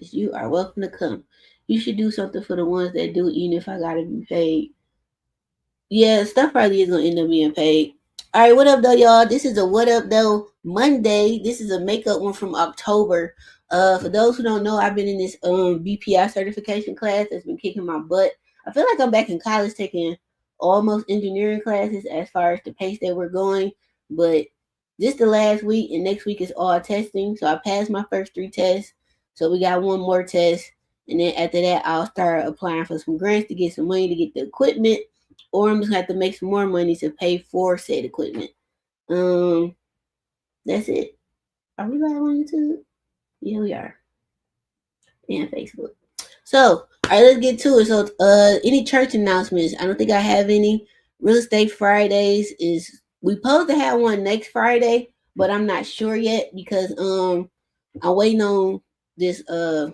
You are welcome to come. You should do something for the ones that do, even if I gotta be paid. Yeah, stuff probably is gonna end up being paid. All right, what up though, y'all? This is a what up though Monday. This is a makeup one from October. For those who don't know, I've been in this BPI certification class that's been kicking my butt. I feel like I'm back in college taking almost engineering classes as far as the pace that we're going. But this the last week, and next week is all testing. So I passed my first 3 tests. So we got one more test, and then after that, I'll start applying for some grants to get some money to get the equipment, or I'm just gonna have to make some more money to pay for said equipment. Um, that's it. Are we live on YouTube? Yeah, we are. And Facebook. So, all right, let's get to it. So, any church announcements? I don't think I have any. Real Estate Fridays is we supposed to have one next Friday, but I'm not sure yet because I'm waiting on this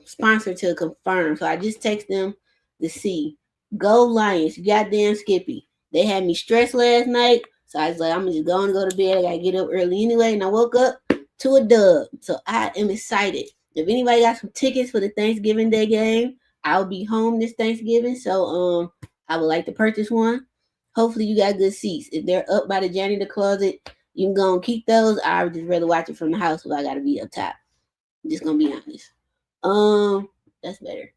sponsor to confirm. So I just text them to see. Go Lions, goddamn Skippy. They had me stressed last night, so I was like, I'm just going to go to bed. I gotta get up early anyway, and I woke up to a dub. So I am excited. If anybody got some tickets for the Thanksgiving Day game, I'll be home this Thanksgiving. So I would like to purchase one. Hopefully you got good seats. If they're up by the janitor closet, you can go and keep those. I would just rather watch it from the house if I gotta be up top. I'm just gonna be honest. That's better.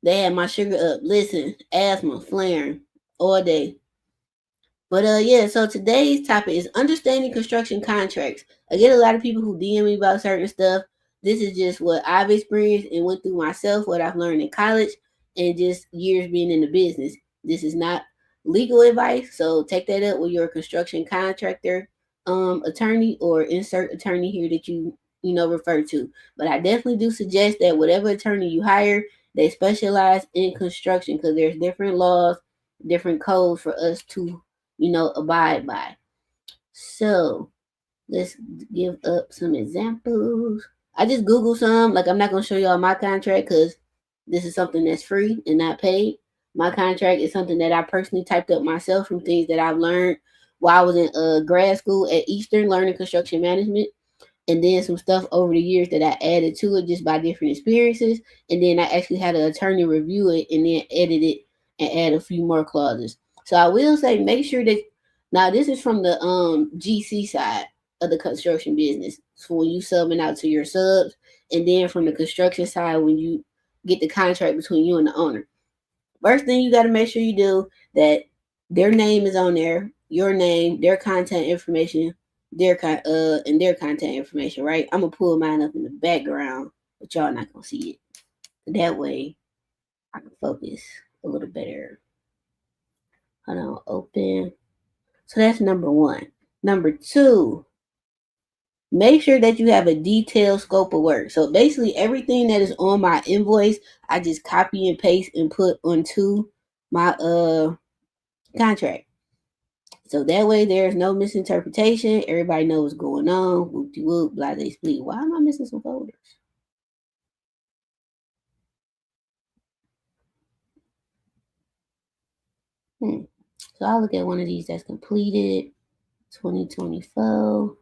They had my sugar up. Listen, asthma, flaring all day. But yeah, so today's topic is understanding construction contracts. I get a lot of people who DM me about certain stuff. This is just what I've experienced and went through myself, what I've learned in college, and just years being in the business. This is not legal advice, so take that up with your construction contractor attorney, or insert attorney here that you refer to. But I definitely do suggest that whatever attorney you hire, they specialize in construction, because there's different laws, different codes for us to abide by. So let's give up some examples. I just Googled some. Like, I'm not gonna show y'all my contract because this is something that's free and not paid. My contract is something that I personally typed up myself from things that I've learned while I was in grad school at Eastern learning construction management, and then some stuff over the years that I added to it just by different experiences. And then I actually had an attorney review it and then edit it and add a few more clauses. So I will say, make sure that, now this is from the GC side of the construction business. So when you subbing out to your subs, and then from the construction side when you get the contract between you and the owner. First thing you got to make sure you do that their name is on there, your name, their contact information, and their contact information, right? I'm gonna pull mine up in the background, but y'all not gonna see it. That way I can focus a little better. Hold on, open. So that's number one. Number two, make sure that you have a detailed scope of work. So basically everything that is on my invoice, I just copy and paste and put onto my contract. So that way there's no misinterpretation. Everybody knows what's going on. Whoop de whoop, blah they split. Why am I missing some folders? So I'll look at one of these that's completed. 2024.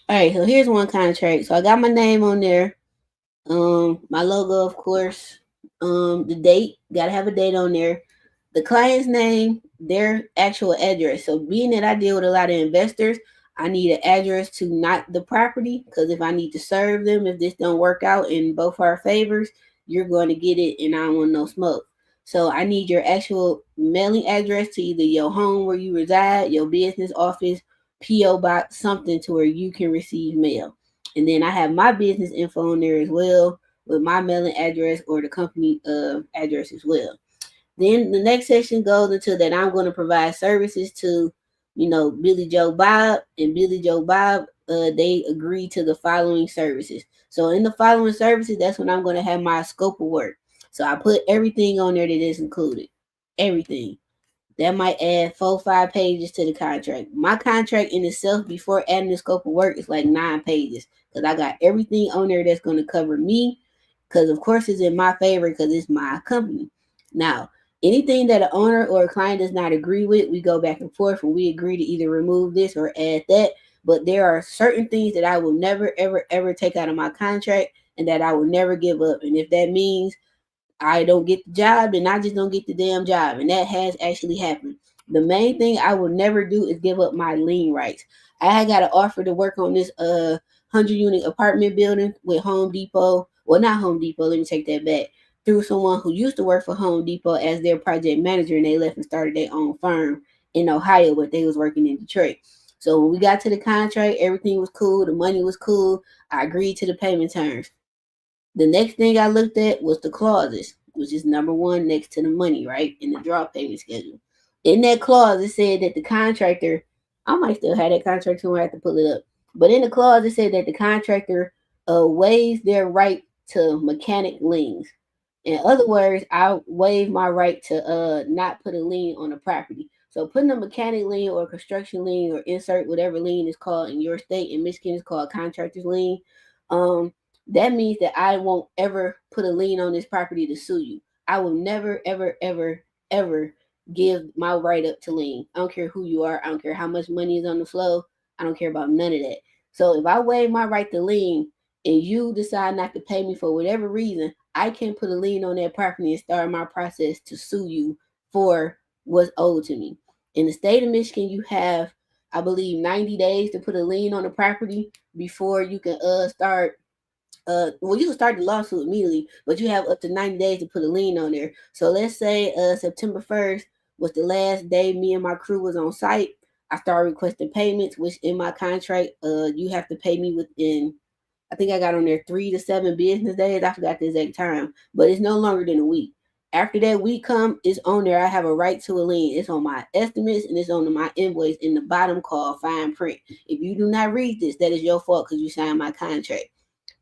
Alright, so here's one contract. So I got my name on there. My logo, of course. The date, gotta have a date on there. The client's name, their actual address. So being that I deal with a lot of investors, I need an address to not the property, because if I need to serve them, if this don't work out in both our favors, you're going to get it, and I don't want no smoke. So I need your actual mailing address to either your home where you reside, your business office, PO box, something to where you can receive mail. And then I have my business info on there as well, with my mailing address or the company address as well. Then the next section goes into that I'm going to provide services to, Billy Joe Bob, and Billy Joe Bob, they agree to the following services. So in the following services, that's when I'm going to have my scope of work. So I put everything on there that is included. Everything. That might add 4 or 5 pages to the contract. My contract in itself, before adding the scope of work, is like 9 pages, because I got everything on there that's going to cover me. Because of course it's in my favor, because it's my company. Now, anything that an owner or a client does not agree with, we go back and forth, and we agree to either remove this or add that. but there are certain things that I will never, ever, ever take out of my contract and that I will never give up. And if that means I don't get the job, then I just don't get the damn job. And that has actually happened. The main thing I will never do is give up my lien rights. I got an offer to work on this 100-unit apartment building with Home Depot. Well, not Home Depot, let me take that back. Through someone who used to work for Home Depot as their project manager, and they left and started their own firm in Ohio, but they was working in Detroit. So when we got to the contract, everything was cool, the money was cool. I agreed to the payment terms. The next thing I looked at was the clauses, which is number one next to the money, right? In the draw payment schedule. In that clause, it said that the contractor, I might still have that contract somewhere, I have to pull it up. But in the clause, it said that the contractor waives their right to mechanic liens. In other words, I waive my right to not put a lien on the property. So putting a mechanic lien or construction lien or insert whatever lien is called in your state, in Michigan is called contractor's lien. That means that I won't ever put a lien on this property to sue you. I will never, ever, ever, ever give my right up to lien. I don't care who you are. I don't care how much money is on the flow. I don't care about none of that. So if I waive my right to lien and you decide not to pay me for whatever reason, I can put a lien on that property and start my process to sue you for what's owed to me. In the state of Michigan, you have, I believe, 90 days to put a lien on the property before you can start well, you can start the lawsuit immediately, but you have up to 90 days to put a lien on there. So let's say September 1st was the last day me and my crew was on site. I started requesting payments, which in my contract, you have to pay me within, I think I got on there 3 to 7 business days. I forgot the exact time, but it's no longer than a week. After that week come, it's on there. I have a right to a lien. It's on my estimates and it's on my invoice in the bottom called fine print. If you do not read this, that is your fault because you signed my contract.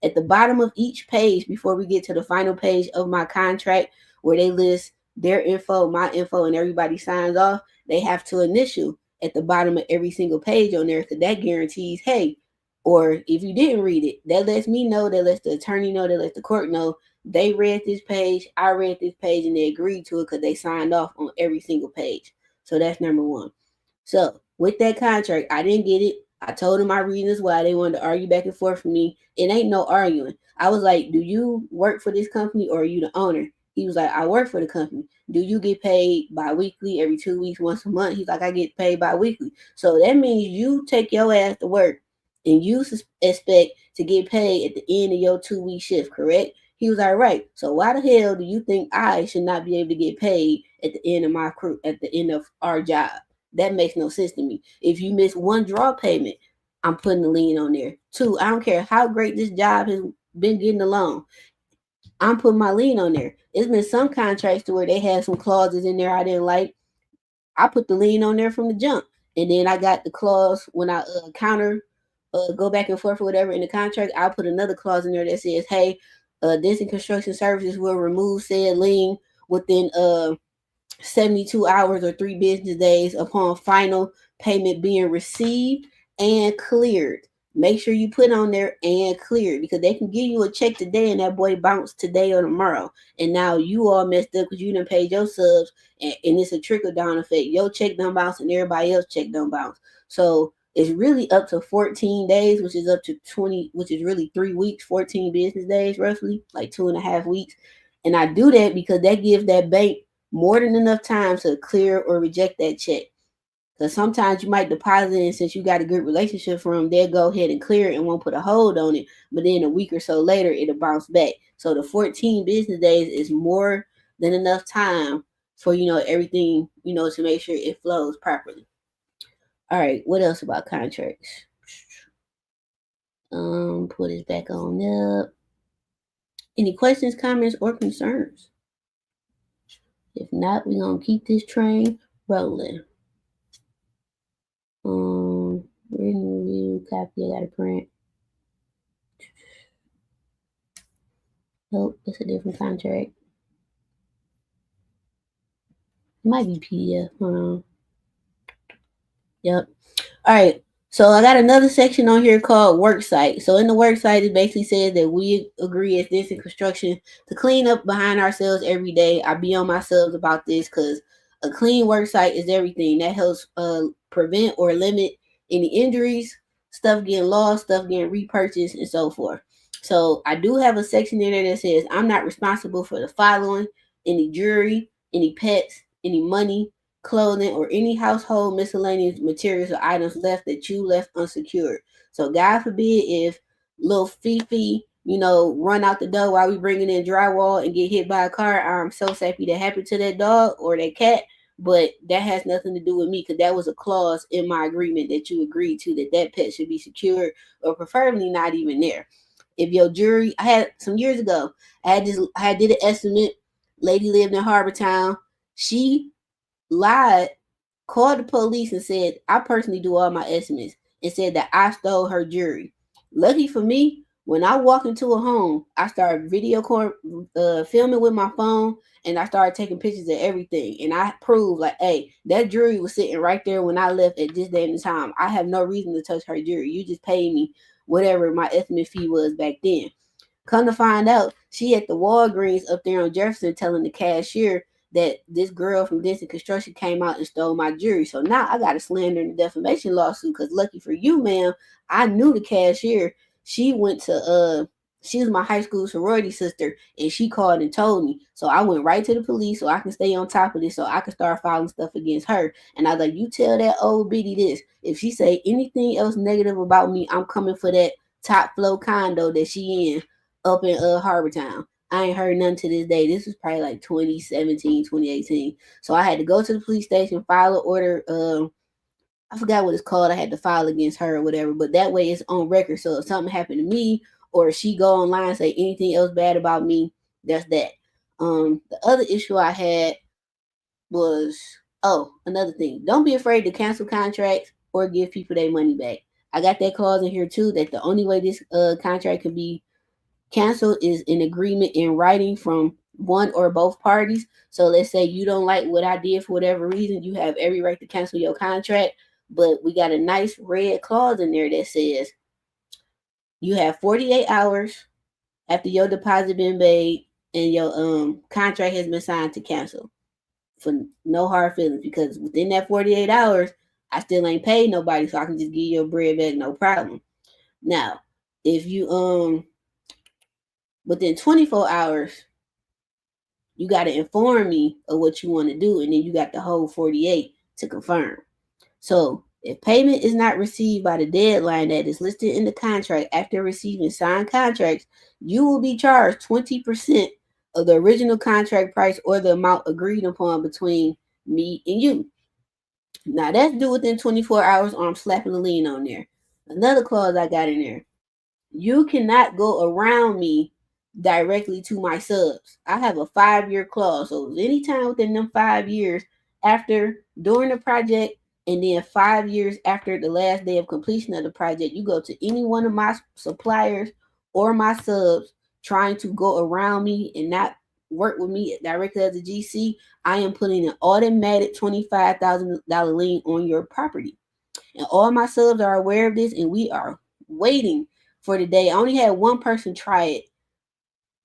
At the bottom of each page, before we get to the final page of my contract, where they list their info, my info, and everybody signs off, they have to initial at the bottom of every single page on there because that guarantees, hey, or if you didn't read it, that lets me know, that lets the attorney know, that lets the court know they read this page, I read this page, and they agreed to it because they signed off on every single page. So that's number one. So with that contract, I didn't get it. I told them my reasons why they wanted to argue back and forth with me. It ain't no arguing. I was like, do you work for this company or are you the owner? He was like, I work for the company. Do you get paid bi-weekly, every 2 weeks, once a month? He's like, I get paid bi-weekly. So that means you take your ass to work and you expect to get paid at the end of your 2 week shift, correct? He was like, right. So why the hell do you think I should not be able to get paid at the end of my crew, at the end of our job? That makes no sense to me. If you miss one draw payment, I'm putting a lien on there. Two, I don't care how great this job has been getting along. I'm putting my lien on there. It's been some contracts to where they had some clauses in there I didn't like. I put the lien on there from the jump. And then I got the clause when I go back and forth or whatever in the contract, I'll put another clause in there that says, hey, Denson Construction Services will remove said lien within 72 hours or 3 business days upon final payment being received and cleared. Make sure you put on there and cleared because they can give you a check today and that boy bounced today or tomorrow. And now you all messed up because you didn't pay your subs and it's a trickle down effect. Your check don't bounce and everybody else check don't bounce. So it's really up to 14 days, which is up to 20, which is really 3 weeks, 14 business days, roughly, like 2.5 weeks. And I do that because that gives that bank more than enough time to clear or reject that check. Because sometimes you might deposit it, and since you got a good relationship from them, they'll go ahead and clear it and won't put a hold on it. But then a week or so later, it'll bounce back. So the 14 business days is more than enough time for, everything, to make sure it flows properly. All right, what else about contracts? Put it back on up. Any questions, comments, or concerns? If not, we're going to keep this train rolling. Written review, copy, I got to print. Nope, it's a different contract. It might be PDF. Hold on. Yep. All right. So I got another section on here called work site. So in the work site, it basically says that we agree as Denson Construction to clean up behind ourselves every day. I be on my subs about this because a clean work site is everything. That helps prevent or limit any injuries. stuff getting lost, stuff getting repurchased, and so forth. So I do have a section in there that says I'm not responsible for the following: any jewelry, any pets, any money, clothing, or any household miscellaneous materials or items left that you left unsecured. So God forbid if little Fifi, run out the door while we bringing in drywall and get hit by a car. I'm so happy that happened to that dog or that cat, but that has nothing to do with me because that was a clause in my agreement that you agreed to that pet should be secured or preferably not even there. If your jury, I had some years ago, I did an estimate. Lady lived in Harbor Town. She lied, called the police and said, I personally do all my estimates, and said that I stole her jewelry. Lucky for me, when I walk into a home, I started filming with my phone, and I started taking pictures of everything. And I proved, like, hey, that jewelry was sitting right there when I left at this day and time. I have no reason to touch her jewelry. You just paid me whatever my estimate fee was back then. Come to find out, she at the Walgreens up there on Jefferson telling the cashier that this girl from Denson Construction came out and stole my jewelry. So now I got a slander and defamation lawsuit because lucky for you, ma'am, I knew the cashier. She went to she was my high school sorority sister and she called and told me. So I went right to the police so I can stay on top of this so I can start filing stuff against her. And I was like, you tell that old biddy this. If she say anything else negative about me, I'm coming for that top floor condo that she in up in Harbor Town. I ain't heard none to this day. This was probably like 2017, 2018. So I had to go to the police station, file an order. I forgot what it's called. I had to file against her or whatever. But that way it's on record. So if something happened to me or she go online and say anything else bad about me, that's that. The other issue I had was, another thing. Don't be afraid to cancel contracts or give people their money back. I got that clause in here too that the only way this contract can be cancel is an agreement in writing from one or both parties. So let's say you don't like what I did for whatever reason, you have every right to cancel your contract. But we got a nice red clause in there that says you have 48 hours after your deposit been made and your contract has been signed to cancel for no hard feelings because within that 48 hours, I still ain't paid nobody, so I can just give your bread back, no problem. Now, if you within 24 hours you got to inform me of what you want to do, and then you got the whole 48 to confirm. So if payment is not received by the deadline that is listed in the contract after receiving signed contracts, you will be charged 20% of the original contract price or the amount agreed upon between me and you. Now that's due within 24 hours, or I'm slapping a lien on there. Another clause I got in there: you cannot go around me directly to my subs. I have a 5-year clause. So anytime within them 5 years after during the project and then 5 years after the last day of completion of the project, you go to any one of my suppliers or my subs trying to go around me and not work with me directly as a GC, I am putting an automatic $25,000 lien on your property. And all my subs are aware of this, and we are waiting for the day. I only had one person try it,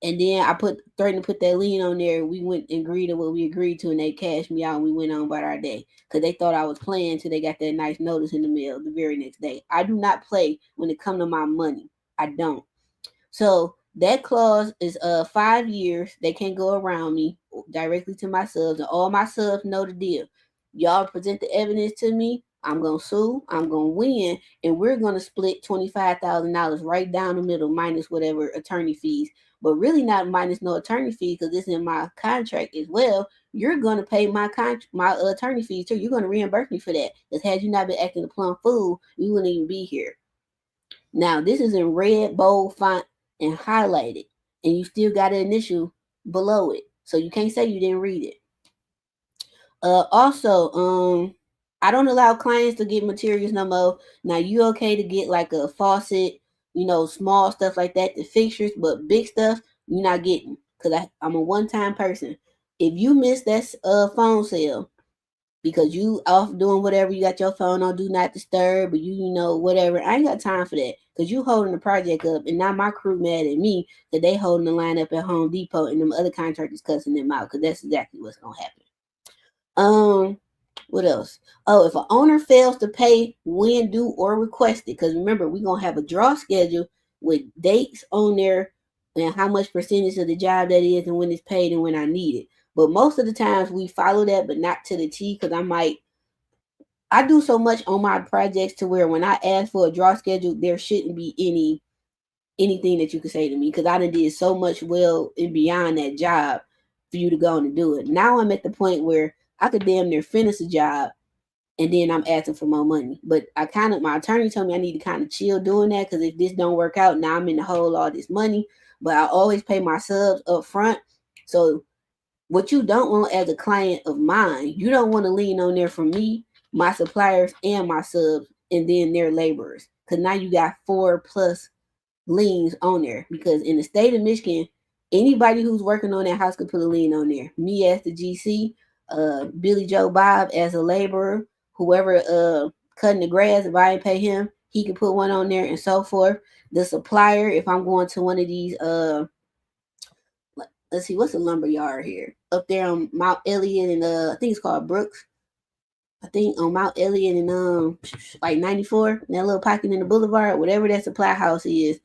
and then I threatened to put that lien on there. We went and agreed to what we agreed to, and they cashed me out, and we went on about our day because they thought I was playing until they got that nice notice in the mail the very next day. I do not play when it comes to my money. I don't. So that clause is 5 years. They can't go around me directly to my subs, and all my subs know the deal. Y'all present the evidence to me. I'm gonna sue. I'm gonna win, and we're gonna split $25,000 right down the middle, minus whatever attorney fees. But really not minus no attorney fees because it's in my contract as well. You're gonna pay my attorney fees too. You're gonna reimburse me for that. Because had you not been acting a plum fool, you wouldn't even be here. Now this is in red, bold font and highlighted, and you still got an initial below it, so you can't say you didn't read it. Also, I don't allow clients to get materials no more. Now you okay to get like a faucet, small stuff like that, the fixtures, but big stuff you're not getting because I'm a one-time person. If you miss that phone sale because you off doing whatever, you got your phone on do not disturb, or whatever. I ain't got time for that because you holding the project up, and now my crew mad at me that they holding the line up at Home Depot and them other contractors cussing them out because that's exactly what's gonna happen. What else? Oh, if an owner fails to pay when due or requested, because remember, we're going to have a draw schedule with dates on there and how much percentage of the job that is and when it's paid and when I need it. But most of the times we follow that, but not to the T, because I do so much on my projects to where when I ask for a draw schedule, there shouldn't be anything that you could say to me because I done did so much well and beyond that job for you to go on and do it. Now I'm at the point where I could damn near finish a job and then I'm asking for more money. But my attorney told me I need to kind of chill doing that because if this don't work out, now I'm in the hole all this money. But I always pay my subs up front. So what you don't want as a client of mine, you don't want to lean on there from me, my suppliers, and my subs, and then their laborers. Because now you got 4+ liens on there. Because in the state of Michigan, anybody who's working on that house could put a lien on there. Me as the GC, Billy Joe Bob as a laborer, whoever cutting the grass, if I ain't pay him, he can put one on there and so forth. The supplier, if I'm going to one of these let's see, what's the lumber yard here? Up there on Mount Elliott and I think it's called Brooks. I think on Mount Elliott and like 94, that little pocket in the boulevard, whatever that supply house is,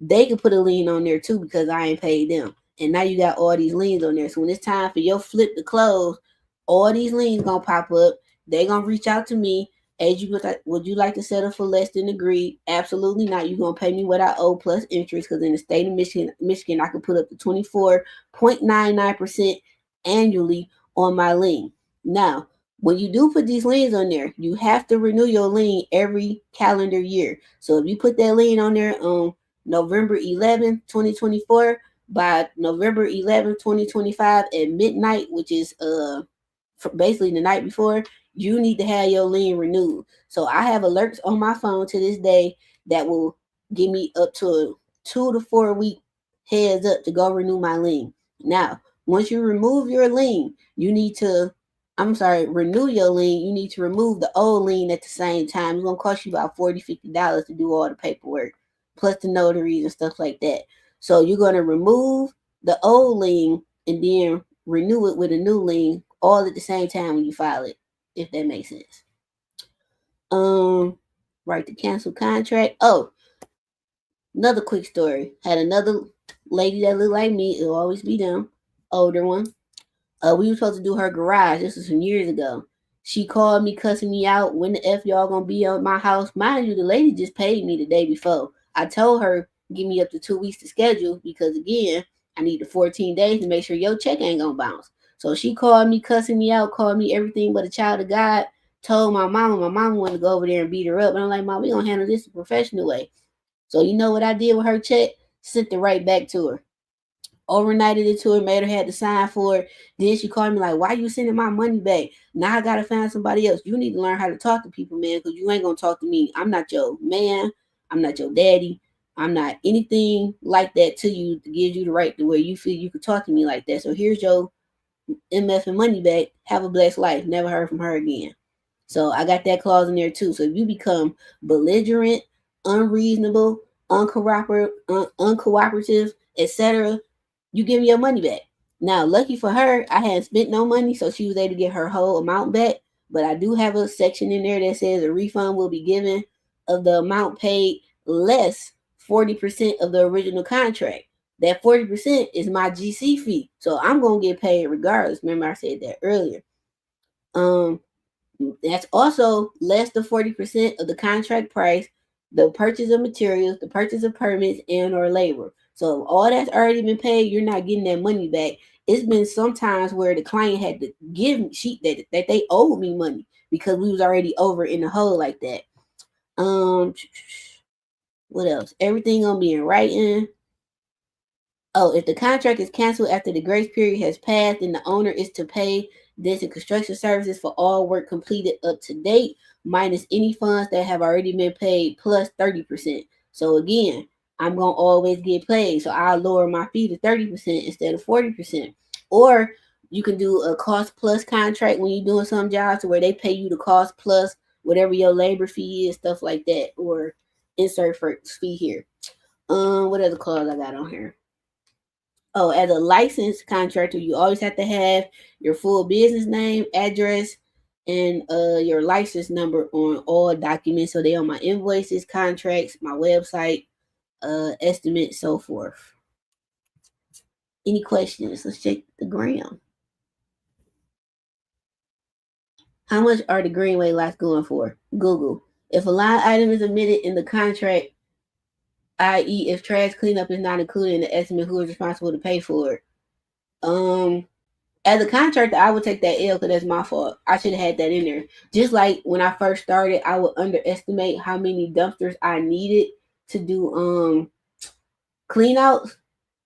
they can put a lien on there too because I ain't paid them. And now you got all these liens on there. So when it's time for your flip to close, all these liens gonna pop up. They gonna reach out to me. Would you like to settle for less than agreed? Absolutely not. You're gonna pay me what I owe plus interest because in the state of Michigan, I can put up to 24.99% annually on my lien. Now, when you do put these liens on there, you have to renew your lien every calendar year. So if you put that lien on there on November 11th, 2024, by November 11th, 2025 at midnight, which is basically the night before, you need to have your lien renewed. So I have alerts on my phone to this day that will give me up to a 2 to 4 week heads up to go renew my lien. Now, once you remove your lien, renew your lien, you need to remove the old lien at the same time. It's going to cost you about $40-$50 to do all the paperwork, plus the notaries and stuff like that. So you're going to remove the old lien and then renew it with a new lien all at the same time when you file it, if that makes sense. Right to cancel contract. Oh, another quick story. Had another lady that looked like me. It'll always be them, older one. We were supposed to do her garage. This was some years ago. She called me, cussing me out. When the F y'all gonna be at my house? Mind you, the lady just paid me the day before. I told her, give me up to 2 weeks to schedule because again, I need the 14 days to make sure your check ain't gonna bounce. So she called me, cussing me out, called me everything but a child of God. Told my mama wanted to go over there and beat her up. And I'm like, Mom, we gonna handle this the professional way. So you know what I did with her check? Sent it right back to her. Overnighted it to her, made her had to sign for it. Then she called me like, why you sending my money back? Now I gotta find somebody else. You need to learn how to talk to people, man, because you ain't gonna talk to me. I'm not your man. I'm not your daddy. I'm not anything like that to you to give you the right to where you feel you could talk to me like that. So here's your MF and money back. Have a blessed life. Never heard from her again. So I got that clause in there too. So if you become belligerent, unreasonable, uncooperative, etc., you give me your money back. Now, lucky for her, I hadn't spent no money, so she was able to get her whole amount back. But I do have a section in there that says a refund will be given of the amount paid less 40% of the original contract. That 40% is my GC fee. So I'm gonna get paid regardless. Remember, I said that earlier. That's also less than 40% of the contract price, the purchase of materials, the purchase of permits, and or labor. So all that's already been paid, you're not getting that money back. It's been sometimes where the client had to give me that they owed me money because we was already over in the hole like that. What else? Everything gonna be in writing. Oh, if the contract is canceled after the grace period has passed, then the owner is to pay Denson Construction Services for all work completed up to date, minus any funds that have already been paid, plus 30%. So again, I'm going to always get paid. So I'll lower my fee to 30% instead of 40%. Or you can do a cost plus contract when you're doing some jobs where they pay you the cost plus whatever your labor fee is, stuff like that. Or insert for fee here. What other clause I got on here? Oh, as a licensed contractor, you always have to have your full business name, address, and your license number on all documents. So they on my invoices, contracts, my website, estimate, so forth. Any questions? Let's check the gram. How much are the Greenway lots going for? Google. If a line item is omitted in the contract, i.e., if trash cleanup is not included in the estimate, who is responsible to pay for it? As a contractor, I would take that L because that's my fault. I should have had that in there. Just like when I first started, I would underestimate how many dumpsters I needed to do clean outs.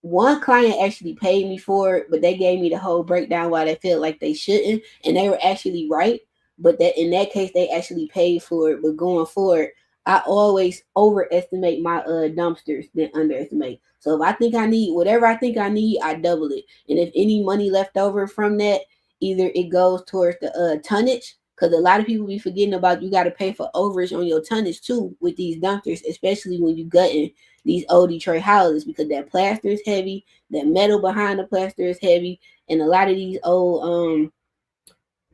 One client actually paid me for it, but they gave me the whole breakdown why they felt like they shouldn't, and they were actually right. But that in that case, they actually paid for it. But going forward, I always overestimate my dumpsters than underestimate. So if I think I need whatever I think I need, I double it. And if any money left over from that, either it goes towards the tonnage, because a lot of people be forgetting about you got to pay for overage on your tonnage too with these dumpsters, especially when you gutting these old Detroit houses, because that plaster is heavy, that metal behind the plaster is heavy, and a lot of these old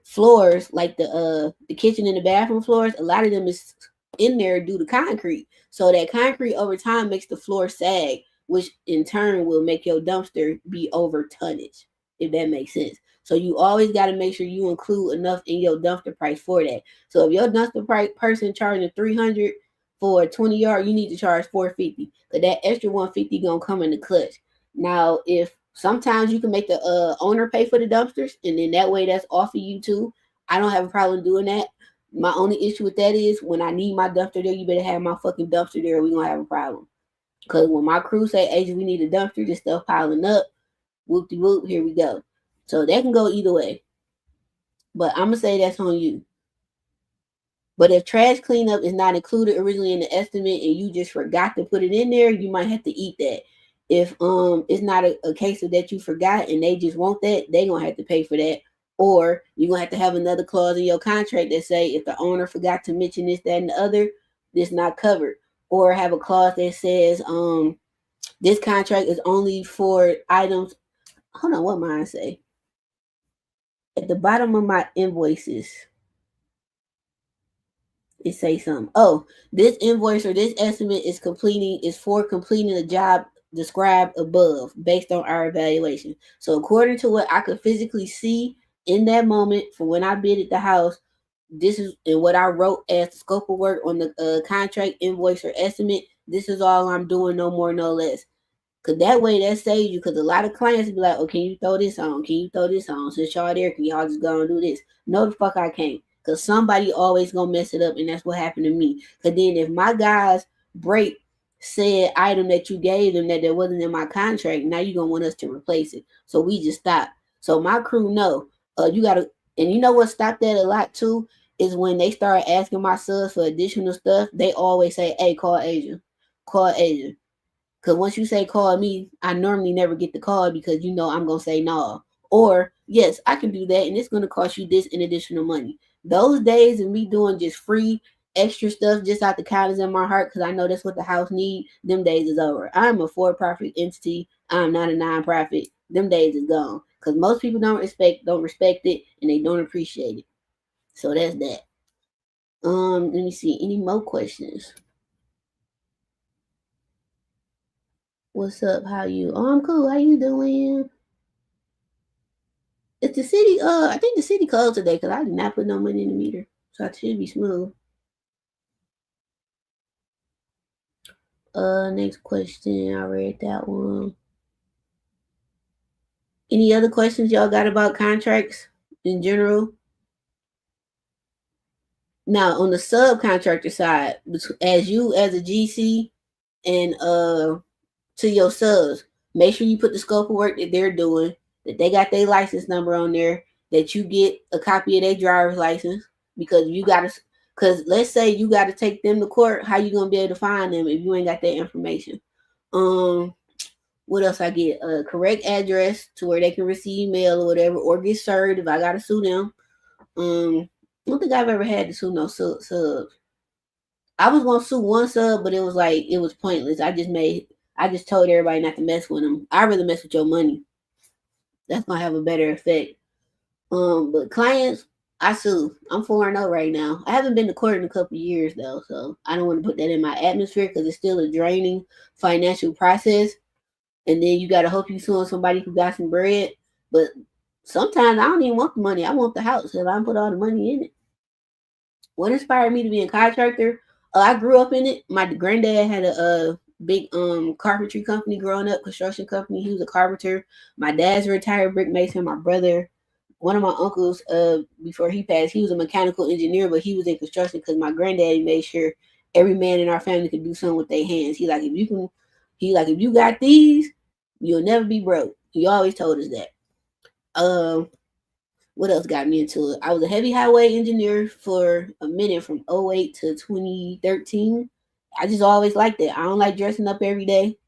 floors, like the kitchen and the bathroom floors, a lot of them is in there due to concrete. So that concrete over time makes the floor sag, which in turn will make your dumpster be over tonnage, if that makes sense. So you always got to make sure you include enough in your dumpster price for that. So if your dumpster price person charging 300 for a 20 yard, you need to charge 450. Cause that extra 150 gonna come in the clutch. Now, if sometimes you can make the owner pay for the dumpsters, and then that way that's off of you too. I don't have a problem doing that. My only issue with that is when I need my dumpster there, you better have my fucking dumpster there. Or we gonna have a problem. Cause when my crew say, "Agent, we need a dumpster," this stuff piling up. Whoop de whoop, here we go. So that can go either way. But I'm gonna say that's on you. But if trash cleanup is not included originally in the estimate and you just forgot to put it in there, you might have to eat that. If it's not a case of that you forgot and they just want that, they gonna have to pay for that. Or you're gonna have to have another clause in your contract that say if the owner forgot to mention this, that, and the other, this not covered. Or have a clause that says this contract is only for items. Hold on, what mine say? At the bottom of my invoices, it say something. Oh, this invoice or this estimate is for completing the job described above based on our evaluation. So according to what I could physically see in that moment for when I bid at the house, this is and what I wrote as the scope of work on the contract invoice or estimate. This is all I'm doing, no more, no less. Cause that way that saves you. Cause a lot of clients be like, "Oh, can you throw this on? Can you throw this on? Since y'all there, can y'all just go and do this?" No, the fuck I can't. Cause somebody always gonna mess it up, and that's what happened to me. Cause then if my guys break said item that you gave them that wasn't in my contract, now you gonna want us to replace it. So we just stop. So my crew know. You gotta, and you know what stopped that a lot too is when they start asking my subs for additional stuff. They always say, "Hey, call Asia, call Asia." Because once you say call me, I normally never get the call because you know I'm going to say no. Or, yes, I can do that and it's going to cost you this in additional money. Those days of me doing just free extra stuff just out the kindness in my heart because I know that's what the house need, them days is over. I'm a for-profit entity. I'm not a non-profit. Them days is gone. Because most people don't respect it and they don't appreciate it. So that's that. Let me see. Any more questions? What's up? How you? Oh, I'm cool. How you doing? It's the city. I think the city closed today because I did not put no money in the meter, so I should be smooth. Next question. I read that one. Any other questions y'all got about contracts in general? Now, on the subcontractor side, as you as a GC and to your subs, make sure you put the scope of work that they're doing, that they got their license number on there, that you get a copy of their driver's license because you got to. Because let's say you got to take them to court, how you gonna be able to find them if you ain't got that information? What else I get? A correct address to where they can receive mail or whatever, or get served if I gotta sue them. I don't think I've ever had to sue no subs. I was gonna sue one sub, but it was like it was pointless. I just told everybody not to mess with them. I rather mess with your money. That's gonna have a better effect. But clients, I sue. I'm 4-0 right now. I haven't been to court in a couple of years though, so I don't want to put that in my atmosphere because it's still a draining financial process. And then you gotta hope you suing somebody who got some bread. But sometimes I don't even want the money. I want the house if I put all the money in it. What inspired me to be a contractor? I grew up in it. My granddad had a big carpentry company growing up, construction company. He was a carpenter. My dad's a retired brick mason. My brother, one of my uncles, before he passed, he was a mechanical engineer, but he was in construction because my granddaddy made sure every man in our family could do something with their hands. If you got these, you'll never be broke. He always told us that. Um, what else got me into it? I was a heavy highway engineer for a minute from '08 to 2013. I just always liked it. I don't like dressing up every day.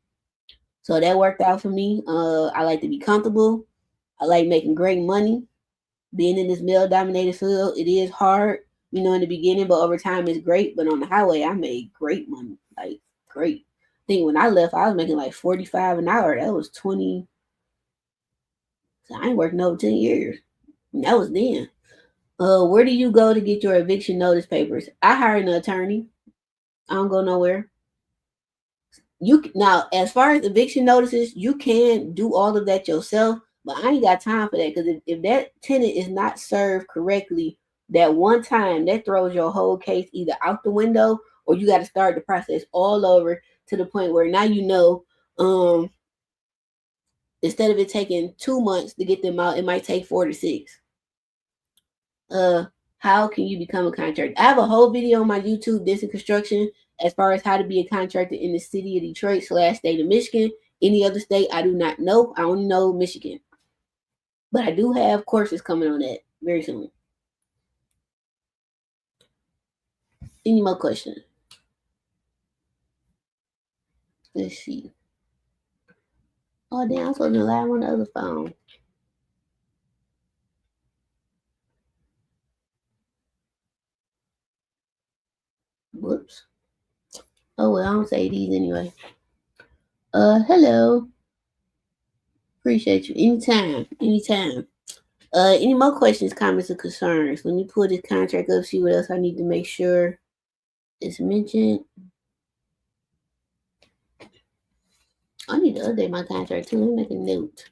So that worked out for me. I like to be comfortable. I like making great money. Being in this male dominated field, it is hard, in the beginning, but over time it's great. But on the highway, I made great money. Like, great. I think when I left, I was making like 45 an hour. That was 20. So I ain't working over 10 years. And that was then. Where do you go to get your eviction notice papers? I hire an attorney. I don't go nowhere. Now, as far as eviction notices, you can do all of that yourself, but I ain't got time for that because if that tenant is not served correctly, that one time that throws your whole case either out the window or you got to start the process all over to the point where now um, instead of it taking 2 months to get them out, it might take 4 to 6. uh how can you become a contractor? I have a whole video on my YouTube, Denson Construction, as far as how to be a contractor in the city of Detroit / state of Michigan. Any other state I do not know. I only know Michigan. But I do have courses coming on that very soon. Any more questions? Let's see. Oh damn, I'm supposed to live on the other phone. Whoops. Oh well, I don't say these anyway. Hello. Appreciate you. Anytime. Anytime. Any more questions, comments, or concerns? Let me pull this contract up, see what else I need to make sure is mentioned. I need to update my contract too. Let me make a note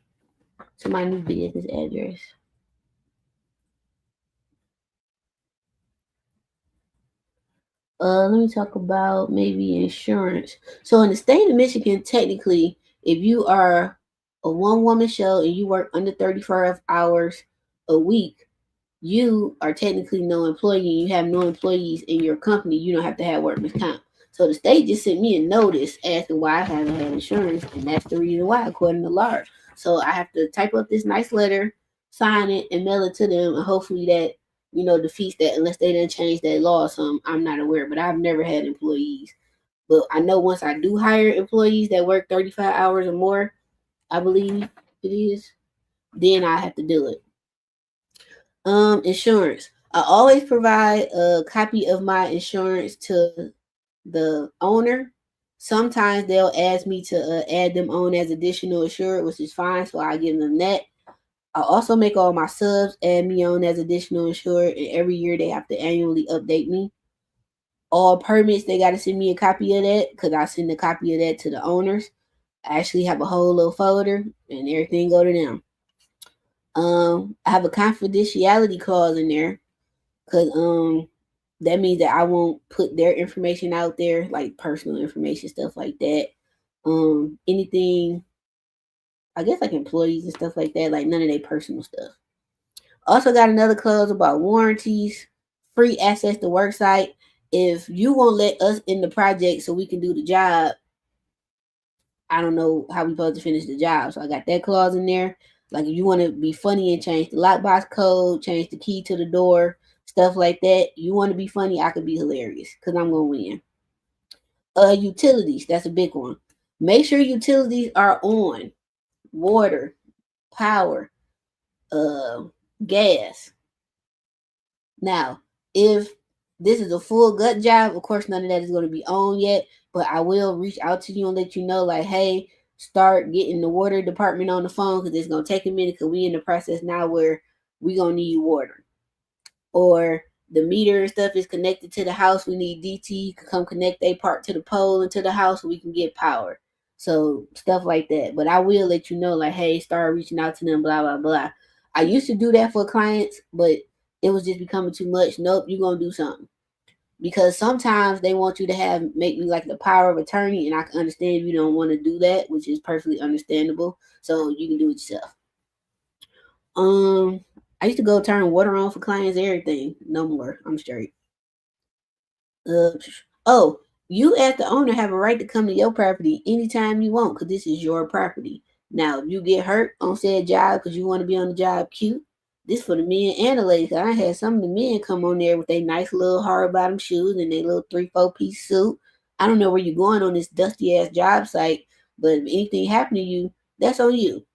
to my new business address. Let me talk about maybe insurance. So in the state of Michigan, technically, if you are a one-woman show and you work under 35 hours a week, you are technically no employee. You have no employees in your company. You don't have to have workman's comp. So the state just sent me a notice asking why I haven't had insurance, and that's the reason why, according to law. So I have to type up this nice letter, sign it, and mail it to them, and hopefully that defeats that, unless they didn't change that law. So I'm not aware, but I've never had employees. But I know once I do hire employees that work 35 hours or more, I believe it is, then I have to do it. Insurance. I always provide a copy of my insurance to the owner. Sometimes they'll ask me to add them on as additional insured, which is fine. So I give them that. I also make all my subs add me on as additional insured, and every year they have to annually update me. All permits, they got to send me a copy of that because I send a copy of that to the owners. I actually have a whole little folder, and everything go to them. I have a confidentiality clause in there because that means that I won't put their information out there, like personal information, stuff like that. Anything, I guess, like employees and stuff like that, like none of their personal stuff. Also got another clause about warranties, free access to work site. If you won't let us in the project so we can do the job, I don't know how we supposed to finish the job. So I got that clause in there. Like if you want to be funny and change the lockbox code, change the key to the door, stuff like that. You want to be funny, I could be hilarious because I'm gonna win. Utilities, that's a big one. Make sure utilities are on. Water, power, uh, gas. Now, if this is a full gut job, of course none of that is going to be on yet, but I will reach out to you and let you know, like, hey, start getting the water department on the phone because it's going to take a minute because we in the process now where we going to need water. or the meter and stuff is connected to the house. We need DT to come connect a part to the pole and to the house so we can get power. So stuff like that. But I will let you know, like, hey, start reaching out to them, blah blah blah. I used to do that for clients, but it was just becoming too much. Nope, you're gonna do something. Because sometimes they want you to have make me like the power of attorney, and I can understand if you don't want to do that, which is perfectly understandable. So you can do it yourself. Um, I used to go turn water on for clients, everything. No more. I'm straight. Uh, oh, you as the owner have a right to come to your property anytime you want, because this is your property. Now, if you get hurt on said job because you want to be on the job cute, this for the men and the ladies. 'Cause I had some of the men come on there with their nice little hard bottom shoes and their little 3-4 piece suit. I don't know where you're going on this dusty ass job site, but if anything happened to you, that's on you.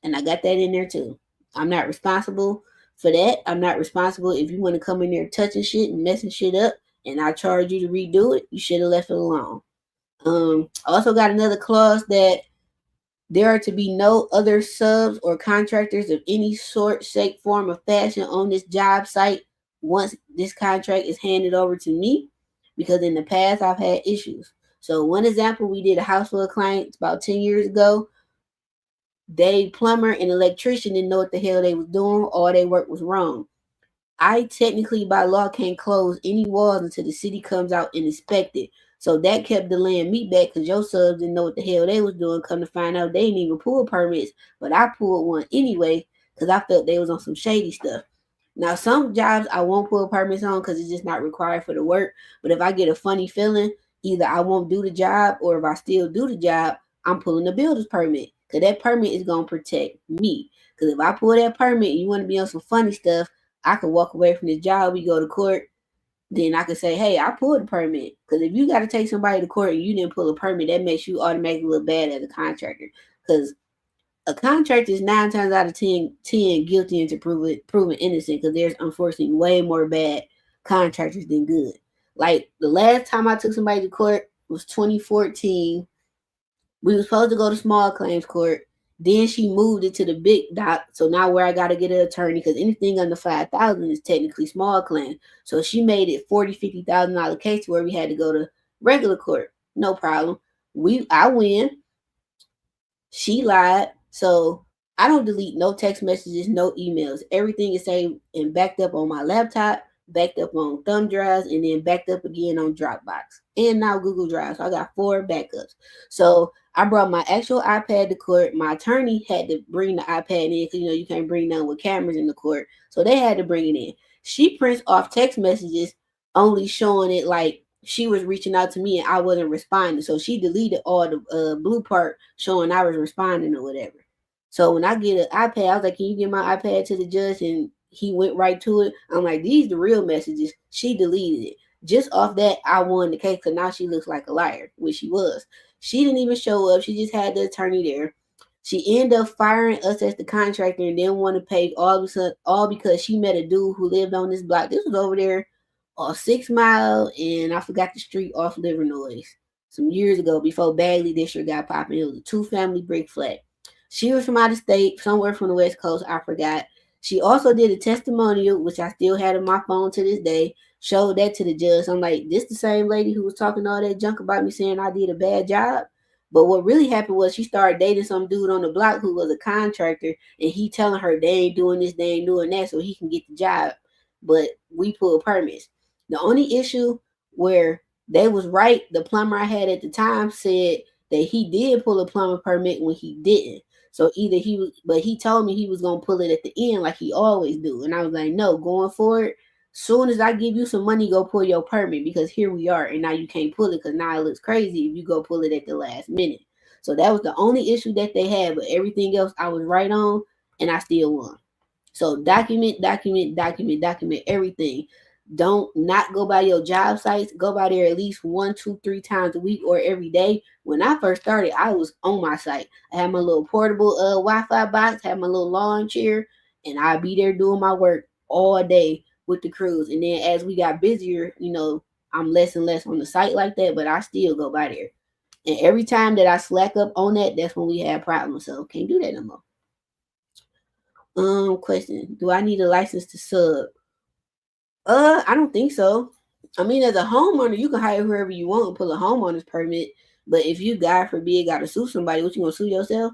And I got that in there too. I'm not responsible for that. I'm not responsible if you want to come in there touching shit and messing shit up and I charge you to redo it, you should have left it alone. I also got another clause that there are to be no other subs or contractors of any sort, shape, form, or fashion on this job site once this contract is handed over to me, because in the past I've had issues. So one example, we did a house for a client about 10 years ago. They plumber and electrician didn't know what the hell they was doing. All their work was wrong. I technically by law can't close any walls until the city comes out and inspect it. So that kept delaying me back because your subs didn't know what the hell they was doing. Come to find out, they didn't even pull permits, but I pulled one anyway because I felt they was on some shady stuff. Now, some jobs I won't pull permits on because it's just not required for the work. But if I get a funny feeling, either I won't do the job, or if I still do the job, I'm pulling a builder's permit because that permit is going to protect me. Because if I pull that permit and you want to be on some funny stuff, I could walk away from the job. We go to court. Then I could say, hey, I pulled the permit. Because if you got to take somebody to court and you didn't pull a permit, that makes you automatically look bad as a contractor. Because a contractor is 9 times out of 10 guilty into proven innocent, because there's unfortunately way more bad contractors than good. Like the last time I took somebody to court was 2014. We were supposed to go to small claims court. Then she moved it to the big dock. So now where I got to get an attorney, because anything under 5,000 is technically small claim. So she made it $40,000-$50,000 case where we had to go to regular court. No problem. I win. She lied. So I don't delete no text messages, no emails. Everything is saved and backed up on my laptop, backed up on thumb drives, and then backed up again on Dropbox. And now Google Drive. So I got 4 backups. So I brought my actual iPad to court. My attorney had to bring the iPad in because you can't bring none with cameras in the court. So they had to bring it in. She prints off text messages only showing it like she was reaching out to me and I wasn't responding. So she deleted all the blue part showing I was responding or whatever. So when I get an iPad, I was like, can you give my iPad to the judge? And he went right to it. I'm like, these the real messages. She deleted it. Just off that, I won the case because now she looks like a liar, which she was. She didn't even show up. She just had the attorney there. She ended up firing us as the contractor and didn't want to pay all because she met a dude who lived on this block. This was over there off 6 Mile, and I forgot the street off Livernois some years ago before Bagley District got popping. It was a 2-family brick flat. She was from out of state, somewhere from the West Coast. I forgot. She also did a testimonial, which I still had on my phone to this day. Showed that to the judge. I'm like, this the same lady who was talking all that junk about me saying I did a bad job. But what really happened was she started dating some dude on the block who was a contractor, and he telling her they ain't doing this, they ain't doing that, so he can get the job. But we pulled permits. The only issue where they was right, the plumber I had at the time said that he did pull a plumber permit when he didn't. So either he was, but he told me he was gonna pull it at the end like he always do, and I was like, no, going forward, soon as I give you some money, go pull your permit, because here we are, and now you can't pull it because now it looks crazy if you go pull it at the last minute. So that was the only issue that they had, but everything else I was right on, and I still won. So document, document, document, document everything. Don't not go by your job sites. Go by there at least 1, 2, 3 times a week or every day. When I first started, I was on my site. I had my little portable Wi-Fi box, had my little lawn chair, and I'd be there doing my work all day with the crews. And then as we got busier, I'm less and less on the site like that, but I still go by there. And every time that I slack up on that, that's when we have problems. So can't do that no more. Question: do I need a license to sub? I don't think so. I mean, as a homeowner, you can hire whoever you want and pull a homeowner's permit. But if you, God forbid, got to sue somebody, what you gonna sue yourself?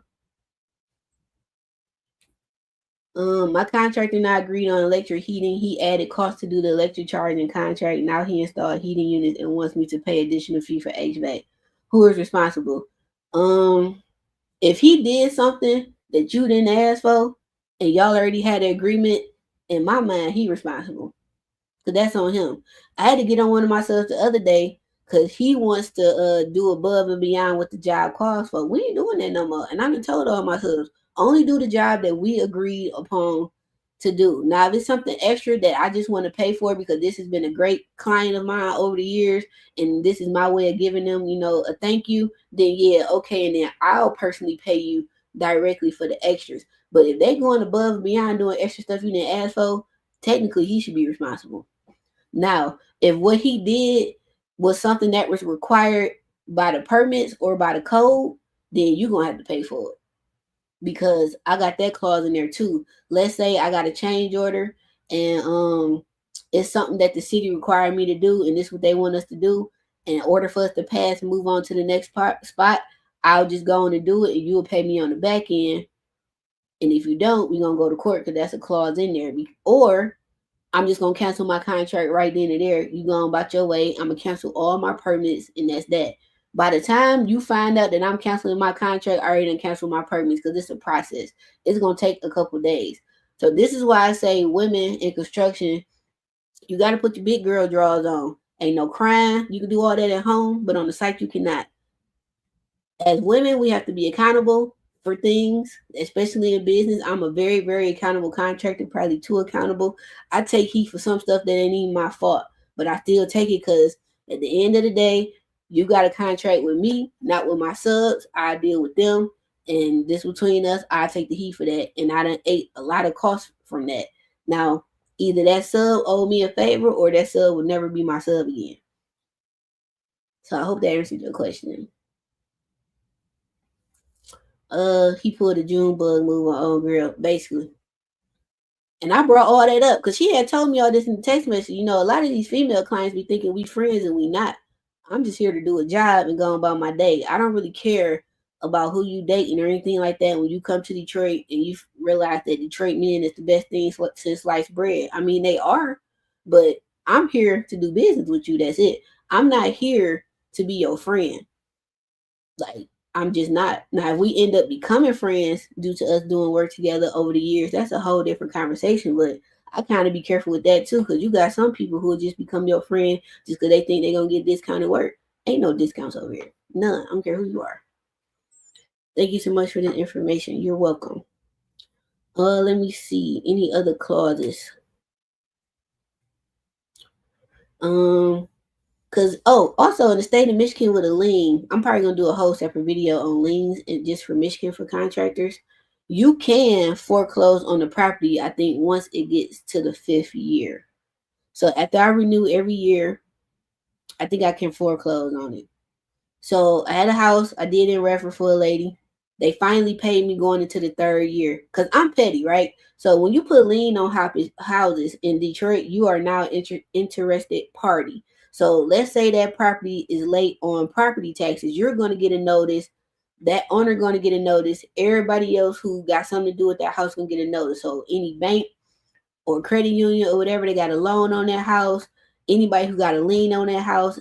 My contractor and I agreed on electric heating. He added costs to do the electric charging contract. Now he installed heating units and wants me to pay additional fee for HVAC. Who is responsible? Um, if he did something that you didn't ask for and y'all already had an agreement, in my mind, he responsible. Cause that's on him. I had to get on one of my subs the other day because he wants to do above and beyond what the job calls for. We ain't doing that no more. And I've been told all my subs only do the job that we agreed upon to do. Now, if it's something extra that I just want to pay for because this has been a great client of mine over the years, and this is my way of giving them, a thank you, then yeah, okay, and then I'll personally pay you directly for the extras. But if they going above and beyond doing extra stuff you didn't ask for, technically he should be responsible. Now, if what he did was something that was required by the permits or by the code, then you're gonna have to pay for it. Because I got that clause in there too. Let's say I got a change order and it's something that the city required me to do and this is what they want us to do. And in order for us to pass and move on to the next spot, I'll just go on and do it and you'll pay me on the back end. And if you don't, we're gonna go to court because that's a clause in there. Or I'm just gonna cancel my contract right then and there. You going about your way. I'm gonna cancel all my permits, and that's that. By the time you find out that I'm canceling my contract, I already done cancel my permits because it's a process. It's gonna take a couple days. So this is why I say women in construction, you gotta put your big girl drawers on. Ain't no crying. You can do all that at home, but on the site you cannot. As women, we have to be accountable for things, especially in business. I'm a very, very accountable contractor, probably too accountable. I take heat for some stuff that ain't even my fault, but I still take it because at the end of the day, you got a contract with me, not with my subs. I deal with them, and this between us, I take the heat for that, and I done ate a lot of costs from that. Now, either that sub owe me a favor, or that sub will never be my sub again. So I hope that answered your question. He pulled a June bug move on old girl, basically. And I brought all that up because she had told me all this in the text message. A lot of these female clients be thinking we friends and we not. I'm just here to do a job and go about my day. I don't really care about who you dating or anything like that. When you come to Detroit and you realize that Detroit men is the best thing since sliced bread. I mean, they are, but I'm here to do business with you. That's it. I'm not here to be your friend. Like, I'm just not. Now, if we end up becoming friends due to us doing work together over the years, that's a whole different conversation. But I kind of be careful with that too, because you got some people who will just become your friend just because they think they're gonna get discounted work. Ain't no discounts over here. None. I don't care who you are. Thank you so much for this information. You're welcome. Let me see. Any other clauses? Um, also in the state of Michigan with a lien, I'm probably gonna do a whole separate video on liens and just for Michigan for contractors. You can foreclose on the property, I think, once it gets to the fifth year. So after I renew every year, I think I can foreclose on it. So I had a house, I did in reference for a lady. They finally paid me going into the third year because I'm petty, right? So when you put lien on houses in Detroit, you are now interested party. So let's say that property is late on property taxes, you're going to get a notice. That owner going to get a notice. Everybody else who got something to do with that house going to get a notice. So any bank or credit union or whatever, they got a loan on that house. Anybody who got a lien on that house,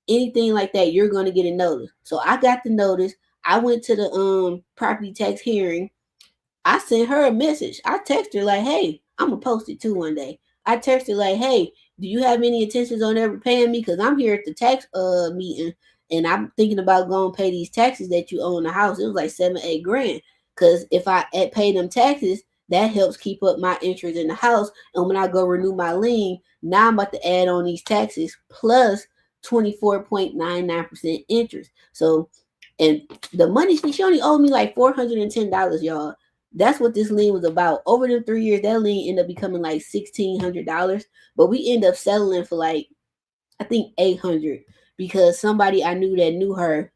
anything like that, you're going to get a notice. So I got the notice. I went to the property tax hearing. I sent her a message. I texted her like, "Hey, I'm gonna post it too one day." I texted her like, "Hey, do you have any intentions on ever paying me? Because I'm here at the tax meeting and I'm thinking about going to pay these taxes that you owe in the house. It was like 7, 8 grand. Because if I pay them taxes, that helps keep up my interest in the house. And when I go renew my lien, now I'm about to add on these taxes plus 24.99% interest. So, and the money she only owed me like $410, y'all. That's what this lien was about. Over the 3 years, that lien ended up becoming like $1,600, but we end up settling for like I think 800 because somebody I knew that knew her.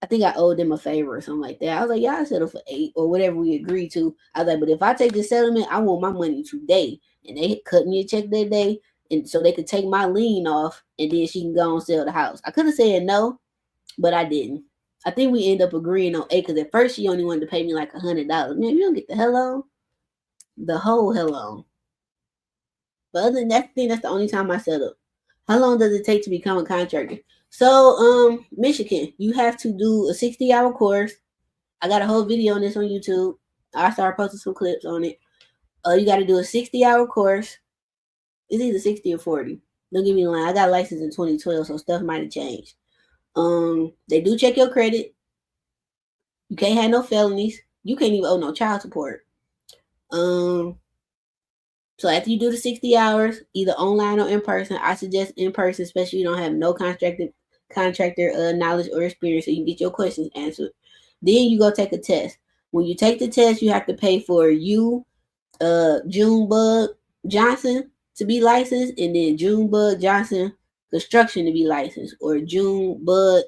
I think I owed them a favor or something like that. I was like, yeah, I settle for 8 or whatever we agreed to. I was like, but if I take the settlement, I want my money today. And they cut me a check that day. and so they could take my lien off, and then she can go and sell the house. I could have said no, but I didn't. I think we end up agreeing on 8 because at first she only wanted to pay me like $100. Man, you don't get the hell on, the whole hell on. But other than that, I think that's the only time I set up. How long does it take to become a contractor? So, Michigan, you have to do a 60-hour course. I got a whole video on this on YouTube. I started posting some clips on it. You got to do a 60-hour course. It's either 60 or 40. Don't get me lying. I got licensed in 2012, so stuff might have changed. They do check your credit. You can't have no felonies. You can't even owe no child support. So after you do the 60 hours, either online or in person, I suggest in person, especially you don't have no contractor knowledge or experience, so you can get your questions answered. Then you go take a test. When you take the test, you have to pay for Junebug Johnson to be licensed, and then Junebug Johnson Construction to be licensed, or Junebug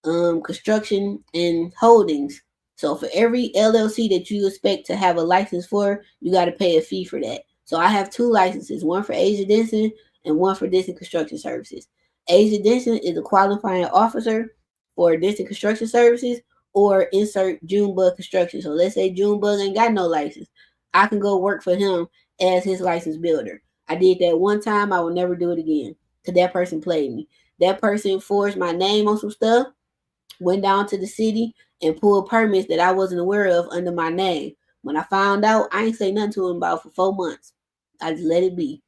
Construction and Holdings. So for every LLC that you expect to have a license for, you got to pay a fee for that. So I have 2 licenses, one for Asia Denson and one for Denson Construction Services. Asia Denson is a qualifying officer for Denson Construction Services, or insert Junebug Construction. So let's say Junebug ain't got no license. I can go work for him as his license builder. I did that one time. I will never do it again because that person played me. That person forged my name on some stuff, went down to the city and pulled permits that I wasn't aware of under my name. When I found out, I ain't say nothing to him about for 4 months. I just let it be.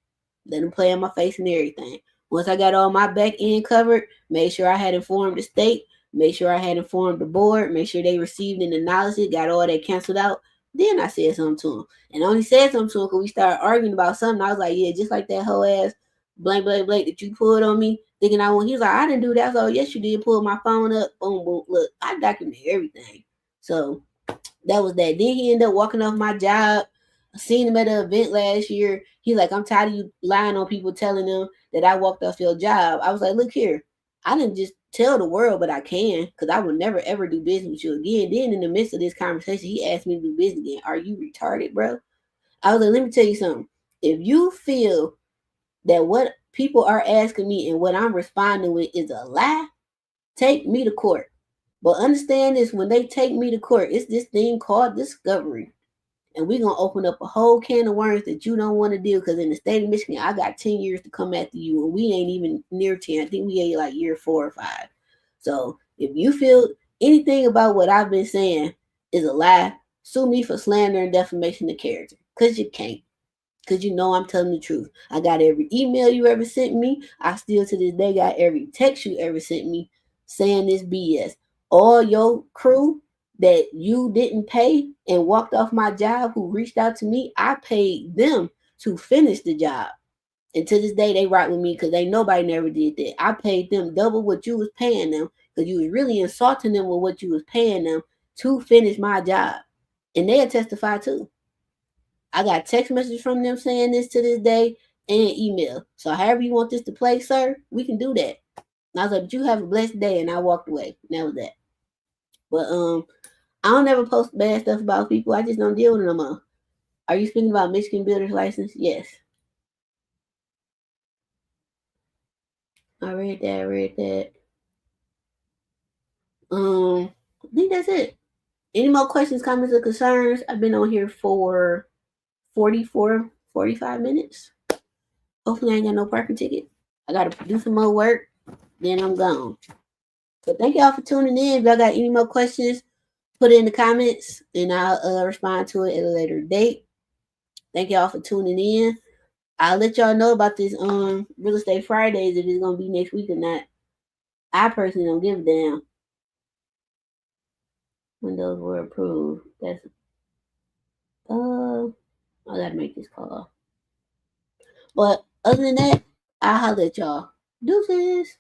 Let him play in my face and everything. Once I got all my back end covered, made sure I had informed the state, made sure I had informed the board, made sure they received and acknowledged it, got all that canceled out. Then I said something to him. And I only said something to him because we started arguing about something. I was like, yeah, just like that whole ass blank that you pulled on me, thinking I won. He was like, I didn't do that. So yes, you did. Pull my phone up. Boom, boom. Look, I document everything. So that was that. Then he ended up walking off my job. I seen him at an event last year. He's like, I'm tired of you lying on people, telling them that I walked off your job. I was like, look here. I didn't just tell the world, but I can, because I would never ever do business with you again. Then in the midst of this conversation, he asked me to do business again. Are you retarded, bro? I was like, let me tell you something. If you feel that what people are asking me and what I'm responding with is a lie, take me to court. But understand this, when they take me to court, it's this thing called discovery. And we're going to open up a whole can of worms that you don't want to do, because in the state of Michigan, I got 10 years to come after you, and we ain't even near 10. I think we ain't like year 4 or 5. So if you feel anything about what I've been saying is a lie, sue me for slander and defamation of character, because you can't. Because you know I'm telling the truth. I got every email you ever sent me. I still to this day got every text you ever sent me saying this BS. All your crew that you didn't pay and walked off my job who reached out to me, I paid them to finish the job. And to this day, they rock with me because they nobody never did that. I paid them double what you was paying them, because you was really insulting them with what you was paying them to finish my job. And they'll testify too. I got text messages from them saying this to this day, and email. So however you want this to play, sir, we can do that. And I was like, but you have a blessed day, and I walked away. And that was that. But I don't ever post bad stuff about people. I just don't deal with them no more. Are you speaking about Michigan builder's license? Yes. I read that. I think that's it. Any more questions, comments, or concerns? I've been on here for 45 minutes. Hopefully I ain't got no parking ticket. I gotta do some more work, then I'm gone. So thank y'all for tuning in. If y'all got any more questions, put it in the comments and I'll respond to it at a later date. Thank y'all for tuning in. I'll let y'all know about this Real Estate Fridays, if it's gonna be next week or not. I personally don't give a damn when those were approved. That's I gotta make this call. But other than that, I'll holler at y'all. Deuces.